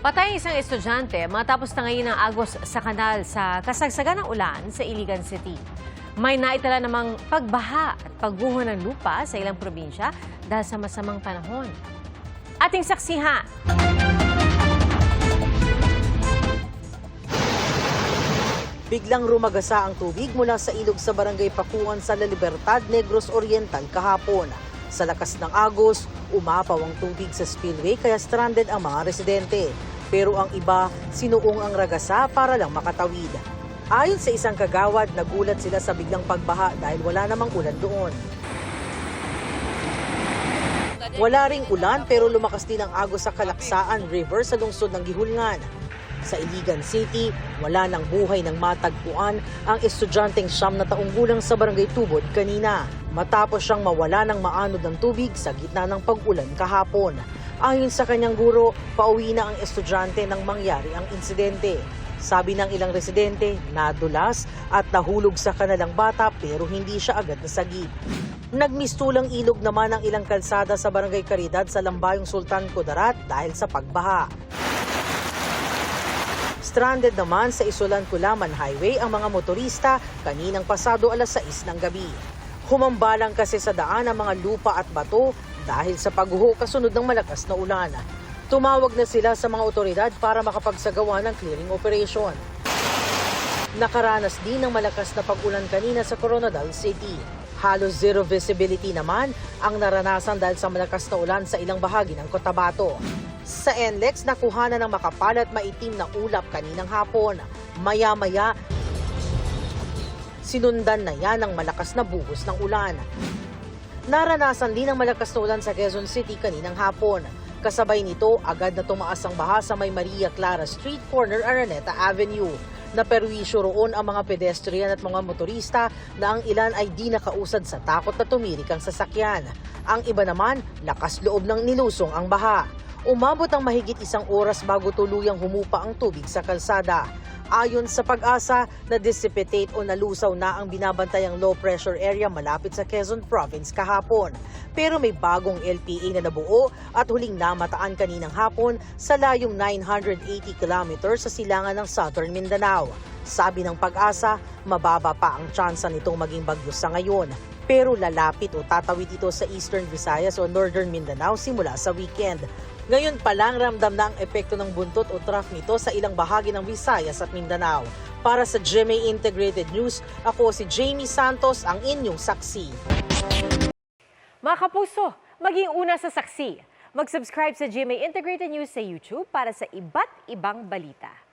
Patay ang isang estudyante matapos tangayin ng agos sa kanal sa kasagsagan ng ulan sa Iligan City. May naitala namang pagbaha at pagguho ng lupa sa ilang probinsya dahil sa masamang panahon. Ating saksihan. Biglang rumagasa ang tubig mula sa ilog sa barangay Pakuan sa La Libertad, Negros Oriental kahapon. Sa lakas ng agos, umapaw ang tubig sa spillway kaya stranded ang mga residente. Pero ang iba, sinuong ang ragasa para lang makatawid. Ayon sa isang kagawad, nagulat sila sa biglang pagbaha dahil wala namang ulan doon. Wala ring ulan pero lumakas din ang agos sa Kalaksaan River sa lungsod ng Gihulngan. Sa Iligan City, wala nang buhay ng matagpuan ang estudyanteng 9 na taong gulang sa barangay Tubod kanina. Matapos siyang mawala ng maanod ng tubig sa gitna ng pag-ulan kahapon. Ayon sa kanyang guro, pauwi na ang estudyante nang mangyari ang insidente. Sabi ng ilang residente, nadulas at nahulog sa kanilang bata pero hindi siya agad nasagip. Nagmistulang ilog naman ang ilang kalsada sa barangay Caridad sa Lambayong Sultan Kudarat dahil sa pagbaha. Stranded naman sa Isulan-Kulaman Highway ang mga motorista kaninang pasado alas 6 ng gabi. Humambalang kasi sa daan ang mga lupa at bato dahil sa pagguho kasunod ng malakas na ulan. Tumawag na sila sa mga otoridad para makapagsagawa ng clearing operation. Nakaranas din ng malakas na pag-ulan kanina sa Coronadal City. Halos zero visibility naman ang naranasan dahil sa malakas na ulan sa ilang bahagi ng Cotabato. Sa NLEX, nakuha na ng makapal at maitim na ulap kaninang hapon. Maya-maya, sinundan na yan ng malakas na buhos ng ulan. Naranasan din ang malakas na ulan sa Quezon City kaninang hapon. Kasabay nito, agad na tumaas ang baha sa may Maria Clara Street, corner Araneta Avenue. Naperwisyo roon ang mga pedestrian at mga motorista na ang ilan ay di nakausad sa takot na tumirik ang sasakyan. Ang iba naman, lakas loob ng nilusong ang baha. Umabot ang mahigit 1 oras bago tuluyang humupa ang tubig sa kalsada. Ayon sa Pag-asa, na-dissipate o nalusaw na ang binabantayang low pressure area malapit sa Quezon Province kahapon. Pero may bagong LPA na nabuo at huling namataan kaninang hapon sa layong 980 kilometers sa silangan ng Southern Mindanao. Sabi ng Pag-asa, mababa pa ang tsansa nitong maging bagyo sa ngayon. Pero lalapit o tatawid ito sa Eastern Visayas o Northern Mindanao simula sa weekend. Ngayon pa lang ramdam na ang epekto ng buntot o trough nito sa ilang bahagi ng Visayas at Mindanao. Para sa GMA Integrated News, ako si Jamie Santos, ang inyong saksi. Mga kapuso, maging una sa saksi. Mag-subscribe sa GMA Integrated News sa YouTube para sa iba't ibang balita.